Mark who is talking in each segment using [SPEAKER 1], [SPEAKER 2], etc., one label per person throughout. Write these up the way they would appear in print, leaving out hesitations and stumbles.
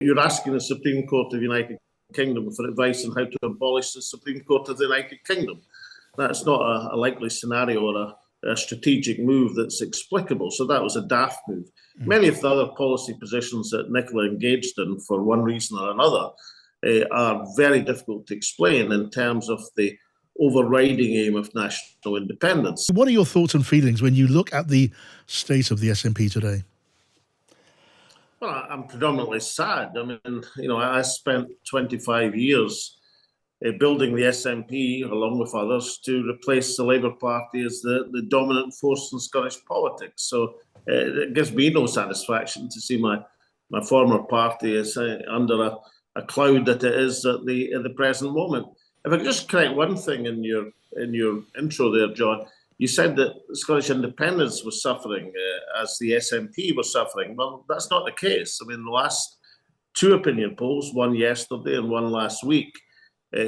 [SPEAKER 1] you're asking the Supreme Court of the United Kingdom for advice on how to abolish the Supreme Court of the United Kingdom. That's not a likely scenario or a strategic move that's explicable. So that was a daft move. Many of the other policy positions that Nicola engaged in for one reason or another are very difficult to explain in terms of the overriding aim of national independence.
[SPEAKER 2] What are your thoughts and feelings when you look at the state of the SNP today?
[SPEAKER 1] Well, I'm predominantly sad. I mean, I spent 25 years building the SNP, along with others, to replace the Labour Party as the dominant force in Scottish politics. So it gives me no satisfaction to see my former party is under a cloud that it is at the present moment. If I could just correct one thing in your intro there, John, you said that Scottish independence was suffering as the SNP was suffering. Well, that's not the case. I mean, the last two opinion polls, one yesterday and one last week,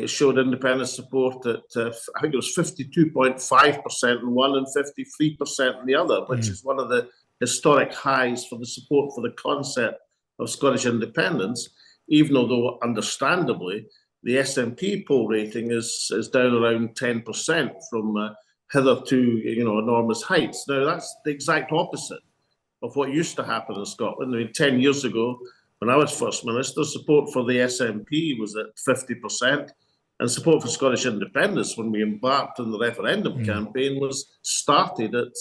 [SPEAKER 1] showed independent support at, I think it was 52.5% in one and 53% in the other, which is one of the historic highs for the support for the concept of Scottish independence, even though, understandably, the SNP poll rating is down around 10% from hitherto, enormous heights. Now, that's the exact opposite of what used to happen in Scotland. I mean, 10 years ago, when I was First Minister, support for the SNP was at 50%, and support for Scottish independence, when we embarked on the referendum campaign, was started at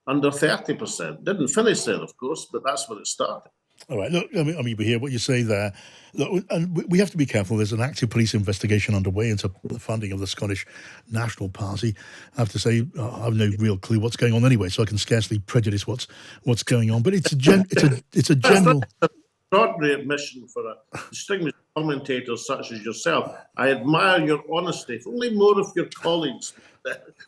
[SPEAKER 1] under 30%. Didn't finish there, of course, but that's where it started.
[SPEAKER 2] All right, look, I mean, we hear what you say there. Look, and we have to be careful. There's an active police investigation underway into the funding of the Scottish National Party. I have to say, I have no real clue what's going on anyway, so I can scarcely prejudice what's going on. But it's a general...
[SPEAKER 1] extraordinary admission for a distinguished commentator such as yourself. I admire your honesty. If only more of your colleagues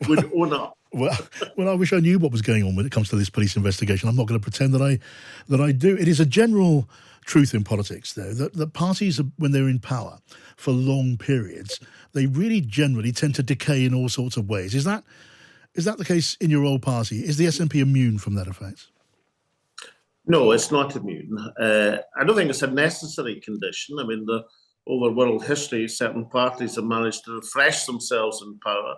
[SPEAKER 1] would own up.
[SPEAKER 2] Well, I wish I knew what was going on when it comes to this police investigation. I'm not going to pretend that I do. It is a general truth in politics, though, that parties, when they're in power for long periods, they really generally tend to decay in all sorts of ways. Is that the case in your old party? Is the SNP immune from that effect?
[SPEAKER 1] No, it's not immune. I don't think it's a necessary condition. I mean, over world history, certain parties have managed to refresh themselves in power.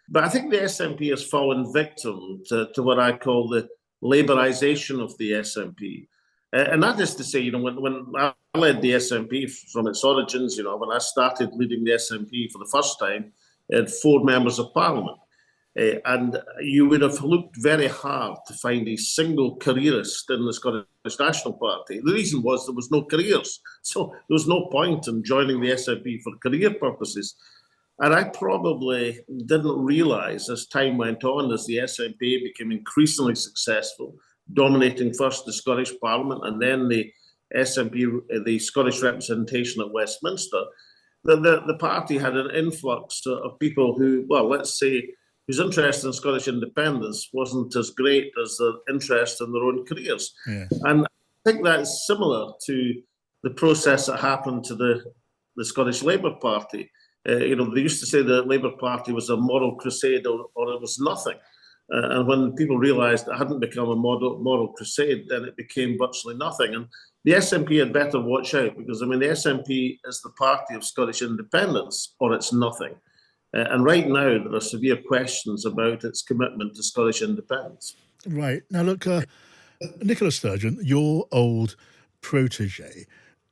[SPEAKER 1] But I think the SNP has fallen victim to what I call the Labourisation of the SNP. And that is to say, when I led the SNP from its origins, when I started leading the SNP for the first time, it had 4 members of Parliament. And you would have looked very hard to find a single careerist in the Scottish National Party. The reason was there was no careers. So there was no point in joining the SNP for career purposes. And I probably didn't realise as time went on, as the SNP became increasingly successful, dominating first the Scottish Parliament and then the SNP, the Scottish representation at Westminster, the party had an influx of people who, well, let's say, whose interest in Scottish independence wasn't as great as their interest in their own careers. Yeah. And I think that's similar to the process that happened to the Scottish Labour Party. They used to say the Labour Party was a moral crusade or it was nothing. And when people realised it hadn't become a moral crusade, then it became virtually nothing. And the SNP had better watch out because, the SNP is the party of Scottish independence or it's nothing. And right now, there are severe questions about its commitment to Scottish independence.
[SPEAKER 2] Right. Now, look, Nicola Sturgeon, your old protege,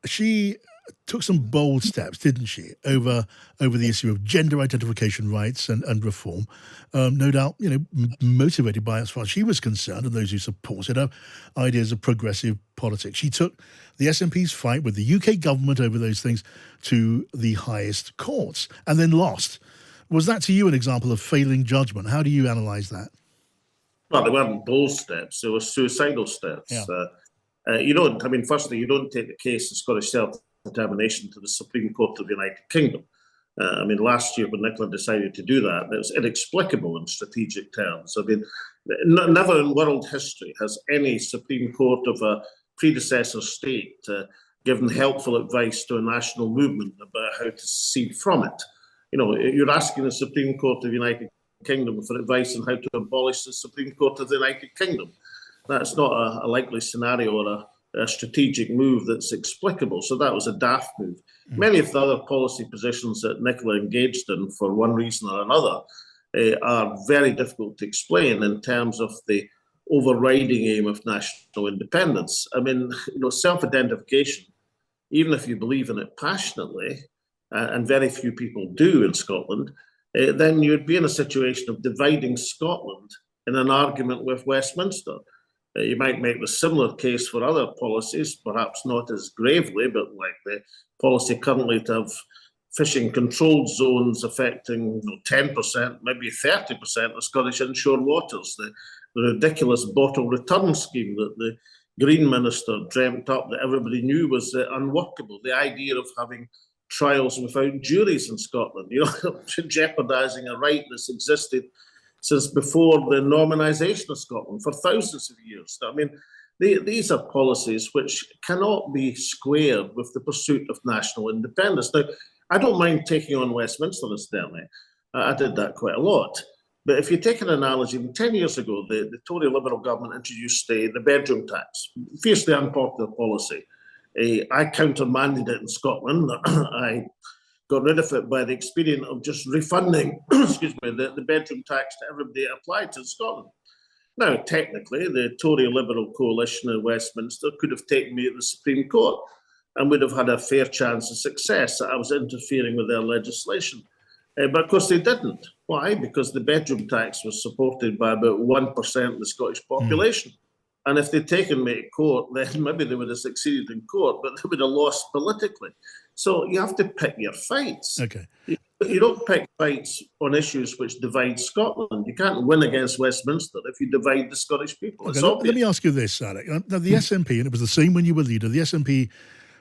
[SPEAKER 2] she took some bold steps, didn't she, over the issue of gender identification rights and reform, no doubt, motivated by, as far as she was concerned, and those who supported her, ideas of progressive politics. She took the SNP's fight with the UK government over those things to the highest courts and then lost. Was that to you an example of failing judgment? How do you analyse that?
[SPEAKER 1] Well, they weren't bold steps, they were suicidal steps. Yeah. Firstly, you don't take the case of Scottish self-determination to the Supreme Court of the United Kingdom. Last year when Nicola decided to do that, it was inexplicable in strategic terms. Never in world history has any Supreme Court of a predecessor state given helpful advice to a national movement about how to secede from it. You're asking the Supreme Court of the United Kingdom for advice on how to abolish the Supreme Court of the United Kingdom. That's not a likely scenario or a strategic move that's explicable. So that was a daft move. Many of the other policy positions that Nicola engaged in for one reason or another are very difficult to explain in terms of the overriding aim of national independence. I mean, self-identification, even if you believe in it passionately, and very few people do in Scotland, then you'd be in a situation of dividing Scotland in an argument with Westminster. You might make the similar case for other policies, perhaps not as gravely, but like the policy currently to have fishing controlled zones affecting 10%, maybe 30% of Scottish inshore waters, the ridiculous bottle return scheme that the Green Minister dreamt up that everybody knew was unworkable, the idea of having trials without juries in Scotland, jeopardising a right that's existed since before the Normanisation of Scotland for thousands of years. I mean, these are policies which cannot be squared with the pursuit of national independence. Now, I don't mind taking on Westminster, incidentally. I did that quite a lot. But if you take an analogy, 10 years ago, the Tory Liberal government introduced the bedroom tax, fiercely unpopular policy. I countermanded it in Scotland. I got rid of it by the expedient of just refunding, the bedroom tax to everybody it applied to in Scotland. Now, technically, the Tory Liberal coalition in Westminster could have taken me to the Supreme Court and would have had a fair chance of success that I was interfering with their legislation. But of course they didn't. Why? Because the bedroom tax was supported by about 1% of the Scottish population. And if they'd taken me to court, then maybe they would have succeeded in court, but they would have lost politically. So you have to pick your fights.
[SPEAKER 2] Okay.
[SPEAKER 1] You don't pick fights on issues which divide Scotland. You can't win against Westminster if you divide the Scottish people.
[SPEAKER 2] Okay, let me ask you this, Alex. Now, the SNP, and it was the same when you were leader, the SNP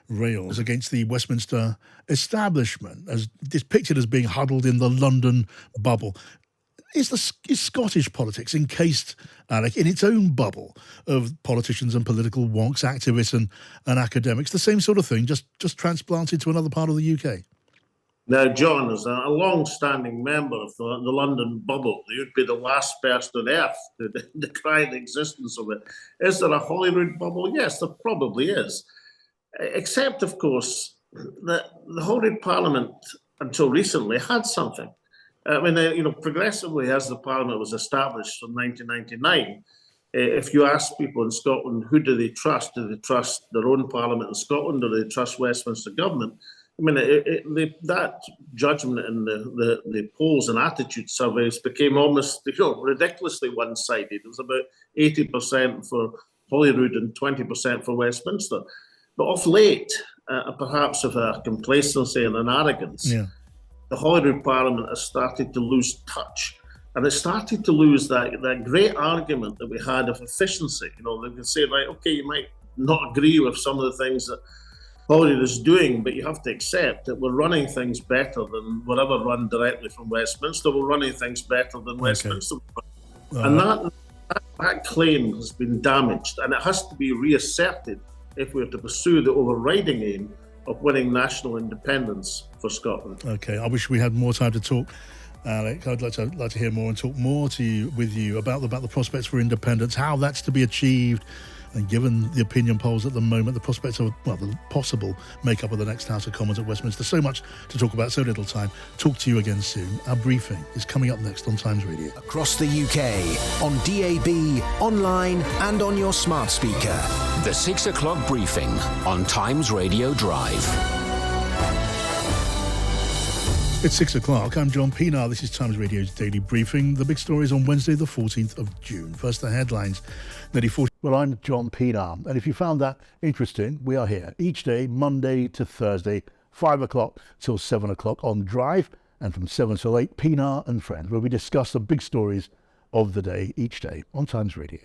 [SPEAKER 2] rails against the Westminster establishment, as depicted as being huddled in the London bubble. Is Scottish politics encased, Alec, in its own bubble of politicians and political wonks, activists and academics? The same sort of thing, just transplanted to another part of the UK?
[SPEAKER 1] Now, John, as a long-standing member of the London bubble, you'd be the last person on earth to decry the existence of it. Is there a Holyrood bubble? Yes, there probably is. Except, of course, that the Holyrood Parliament, until recently, had something. I mean, progressively as the Parliament was established from 1999, if you ask people in Scotland who do they trust their own Parliament in Scotland or do they trust Westminster government? I mean, that judgment in the polls and attitude surveys became almost ridiculously one-sided. It was about 80% for Holyrood and 20% for Westminster. But of late, perhaps of a complacency and an arrogance, the Holyrood Parliament has started to lose touch. And it started to lose that great argument that we had of efficiency. They can say, right, okay, you might not agree with some of the things that Holyrood is doing, but you have to accept that we're running things better than whatever run directly from Westminster. We're running things better than Westminster. And that claim has been damaged, and it has to be reasserted if we are to pursue the overriding aim of winning national independence for Scotland. Okay,
[SPEAKER 2] I wish we had more time to talk, Alex. I'd like to hear more and talk more with you about the prospects for independence, how that's to be achieved, and given the opinion polls at the moment, the prospects of the possible makeup of the next House of Commons at Westminster. So much to talk about, so little time. Talk to you again soon. Our briefing is coming up next on Times Radio.
[SPEAKER 3] Across the UK, on DAB, online and on your smart speaker. The 6 o'clock briefing on Times Radio Drive.
[SPEAKER 2] It's 6 o'clock. I'm John Pienaar. This is Times Radio's daily briefing. The big stories on Wednesday, the 14th of June. First, the headlines. Well, I'm John Pienaar, and if you found that interesting, we are here each day, Monday to Thursday, 5 o'clock till 7 o'clock on Drive, and from 7 till 8, Pienaar and Friends, where we discuss the big stories of the day each day on Times Radio.